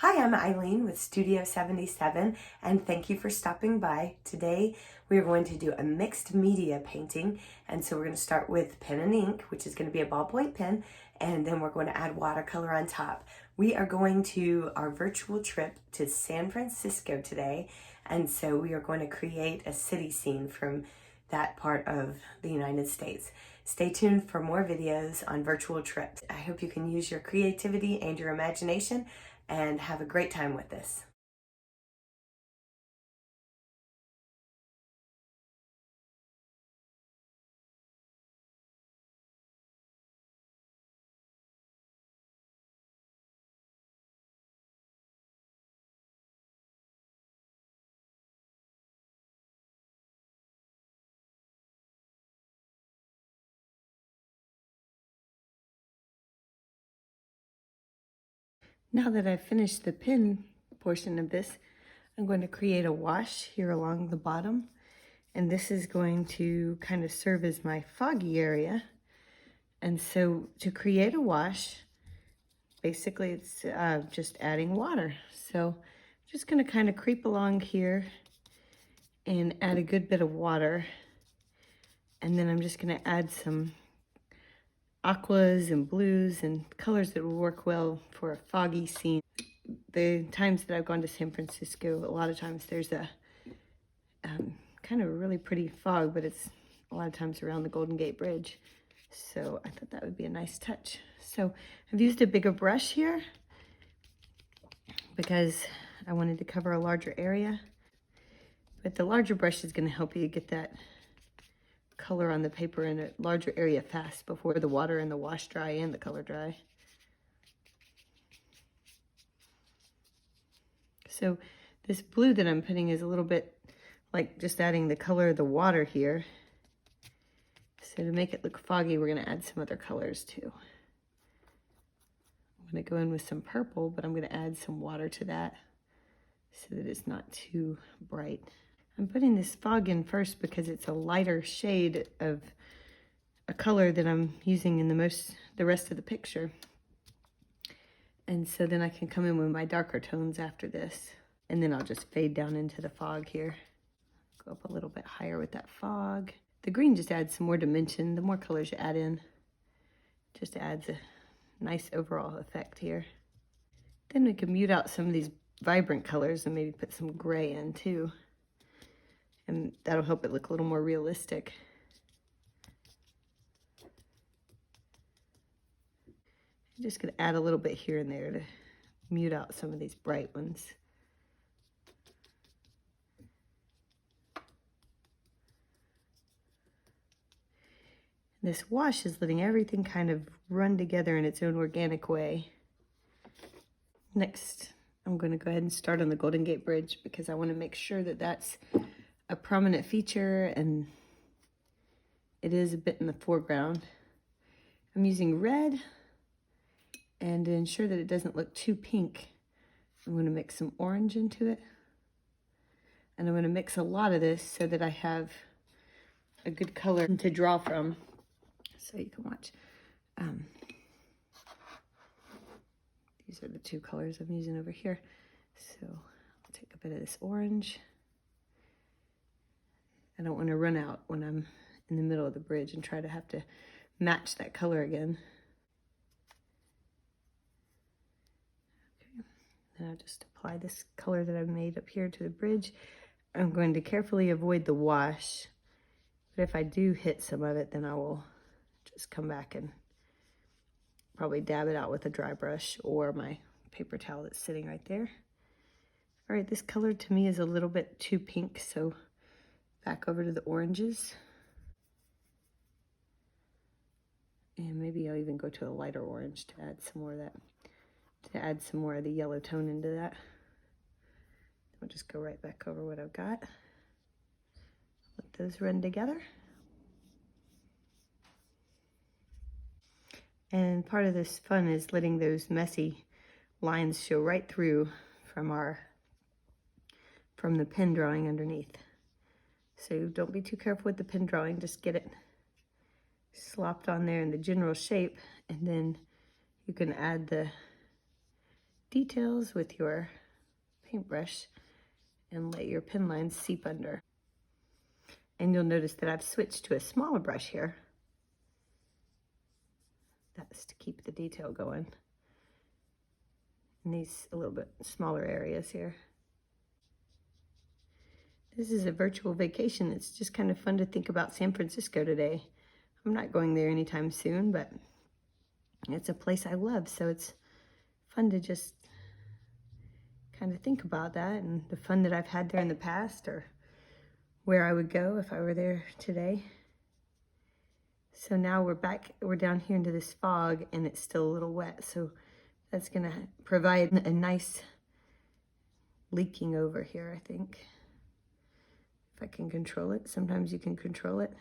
Hi, I'm Eileen with Studio 77 and thank you for stopping by. Today we are going to do a mixed media painting, and so we're going to start with pen and ink, which is going to be a ballpoint pen, and then we're going to add watercolor on top. We are going to our virtual trip to San Francisco today, and so we are going to create a city scene from that part of the United States. Stay tuned for more videos on virtual trips. I hope you can use your creativity and your imagination and have a great time with this. Now that I've finished the pen portion of this, I'm going to create a wash here along the bottom. And this is going to kind of serve as my foggy area. And so to create a wash, basically it's just adding water. So I'm just going to kind of creep along here and add a good bit of water. And then I'm just going to add some aquas and blues and colors that will work well for a foggy scene. The times that I've gone to San Francisco, a lot of times there's a kind of a really pretty fog, but it's a lot of times around the Golden Gate Bridge. So I thought that would be a nice touch. So I've used a bigger brush here because I wanted to cover a larger area. But the larger brush is going to help you get that color on the paper in a larger area fast before the water and the wash dry and the color dry. So this blue that I'm putting is a little bit like just adding the color of the water here. So to make it look foggy, we're going to add some other colors too. I'm going to go in with some purple, but I'm going to add some water to that so that it's not too bright. I'm putting this fog in first because it's a lighter shade of a color that I'm using in the rest of the picture. And so then I can come in with my darker tones after this. And then I'll just fade down into the fog here. Go up a little bit higher with that fog. The green just adds some more dimension. The more colors you add in, just adds a nice overall effect here. Then we can mute out some of these vibrant colors and maybe put some gray in too. And that'll help it look a little more realistic. I'm just gonna add a little bit here and there to mute out some of these bright ones. This wash is letting everything kind of run together in its own organic way. Next, I'm going to go ahead and start on the Golden Gate Bridge because I want to make sure that that's a prominent feature and it is a bit in the foreground. I'm using red, and to ensure that it doesn't look too pink, I'm going to mix some orange into it. And I'm going to mix a lot of this so that I have a good color to draw from. So you can watch. These are the two colors I'm using over here. So I'll take a bit of this orange. I don't want to run out when I'm in the middle of the bridge and try to have to match that color again. Okay, then I'll just apply this color that I've made up here to the bridge. I'm going to carefully avoid the wash, but if I do hit some of it, then I will just come back and probably dab it out with a dry brush or my paper towel that's sitting right there. All right, this color to me is a little bit too pink, so back over to the oranges. And maybe I'll even go to a lighter orange to add some more of that, to add some more of the yellow tone into that. I'll just go right back over what I've got. Let those run together. And part of this fun is letting those messy lines show right through from the pen drawing underneath. So don't be too careful with the pen drawing, just get it slopped on there in the general shape, and then you can add the details with your paintbrush and let your pen lines seep under. And you'll notice that I've switched to a smaller brush here. That's to keep the detail going in these a little bit smaller areas here. This is a virtual vacation. It's just kind of fun to think about San Francisco today. I'm not going there anytime soon, but it's a place I love, so it's fun to just kind of think about that and the fun that I've had there in the past, or where I would go if I were there today. So now we're down here into this fog, and it's still a little wet, so that's gonna provide a nice leaking over here, I think. If I can control it. Sometimes you can control it,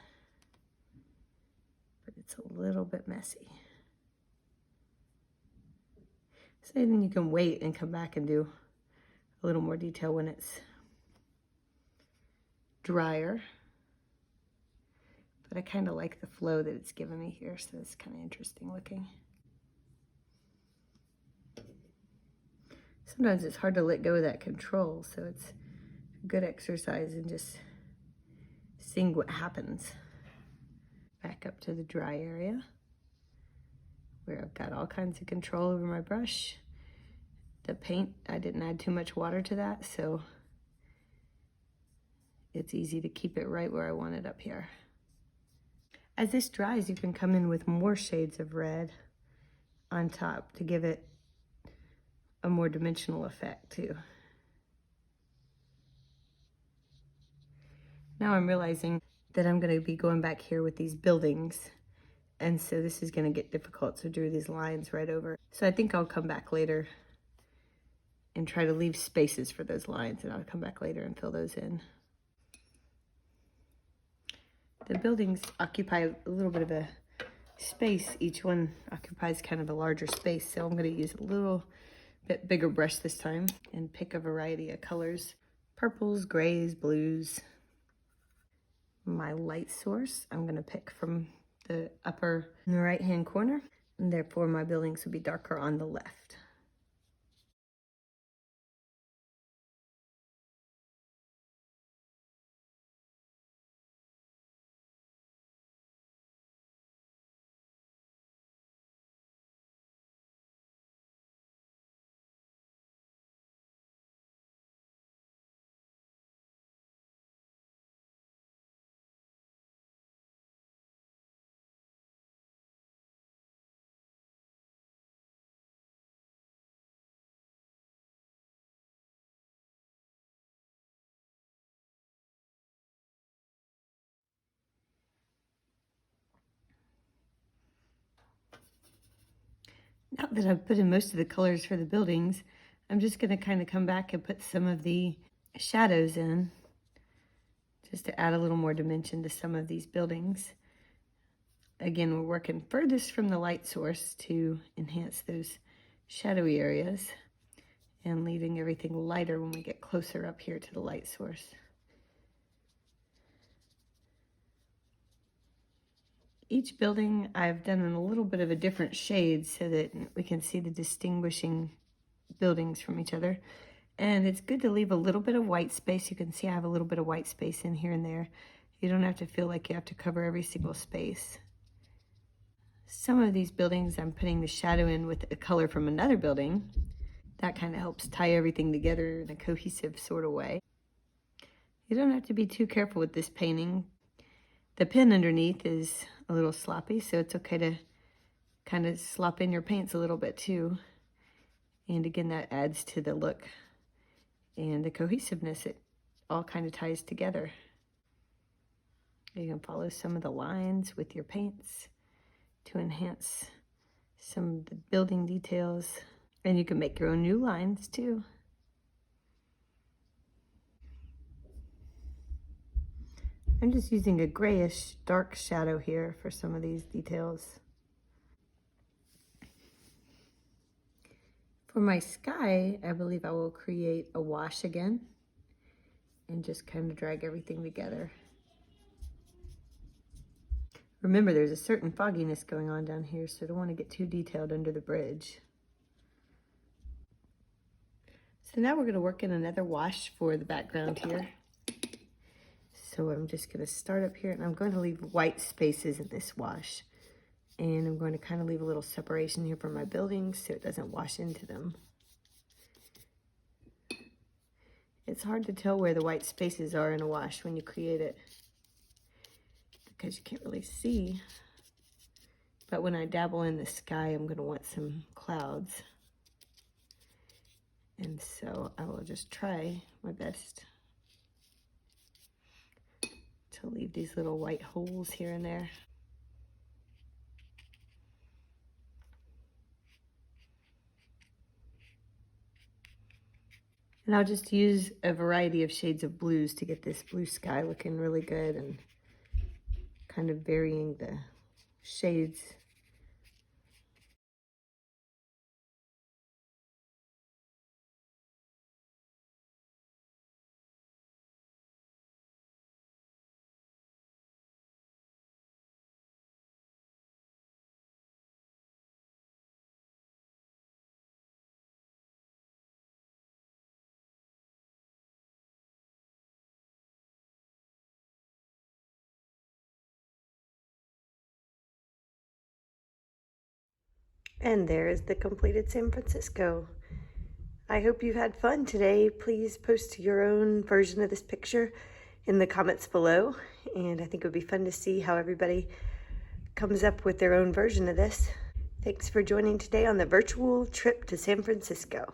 but it's a little bit messy. So then you can wait and come back and do a little more detail when it's drier. But I kind of like the flow that it's given me here, so it's kind of interesting looking. Sometimes it's hard to let go of that control, so it's a good exercise in just seeing what happens. Back up to the dry area, where I've got all kinds of control over my brush. The paint, I didn't add too much water to that, so it's easy to keep it right where I want it up here. As this dries, you can come in with more shades of red on top to give it a more dimensional effect too. Now I'm realizing that I'm going to be going back here with these buildings, and so this is going to get difficult to draw these lines right over. So I think I'll come back later and try to leave spaces for those lines, and I'll come back later and fill those in. The buildings occupy a little bit of a space. Each one occupies kind of a larger space, so I'm going to use a little bit bigger brush this time and pick a variety of colors. Purples, grays, blues. My light source, I'm going to pick from the upper in the right hand corner, and therefore my buildings will be darker on the left. Now that I've put in most of the colors for the buildings, I'm just going to kind of come back and put some of the shadows in, just to add a little more dimension to some of these buildings. Again, we're working furthest from the light source to enhance those shadowy areas, and leaving everything lighter when we get closer up here to the light source. Each building I've done in a little bit of a different shade so that we can see the distinguishing buildings from each other. And it's good to leave a little bit of white space. You can see I have a little bit of white space in here and there. You don't have to feel like you have to cover every single space. Some of these buildings I'm putting the shadow in with a color from another building. That kind of helps tie everything together in a cohesive sort of way. You don't have to be too careful with this painting. The pen underneath is a little sloppy, so it's okay to kind of slop in your paints a little bit too. And again, that adds to the look and the cohesiveness. It all kind of ties together. You can follow some of the lines with your paints to enhance some of the building details. And you can make your own new lines too. I'm just using a grayish dark shadow here for some of these details. For my sky, I believe I will create a wash again and just kind of drag everything together. Remember, there's a certain fogginess going on down here, so I don't want to get too detailed under the bridge. So now we're going to work in another wash for the background here. So I'm just going to start up here, and I'm going to leave white spaces in this wash. And I'm going to kind of leave a little separation here for my buildings so it doesn't wash into them. It's hard to tell where the white spaces are in a wash when you create it, because you can't really see. But when I dabble in the sky, I'm going to want some clouds. And so I will just try my best to leave these little white holes here and there. And I'll just use a variety of shades of blues to get this blue sky looking really good, and kind of varying the shades. And there is the completed San Francisco. I hope you've had fun today. Please post your own version of this picture in the comments below. And I think it would be fun to see how everybody comes up with their own version of this. Thanks for joining today on the virtual trip to San Francisco.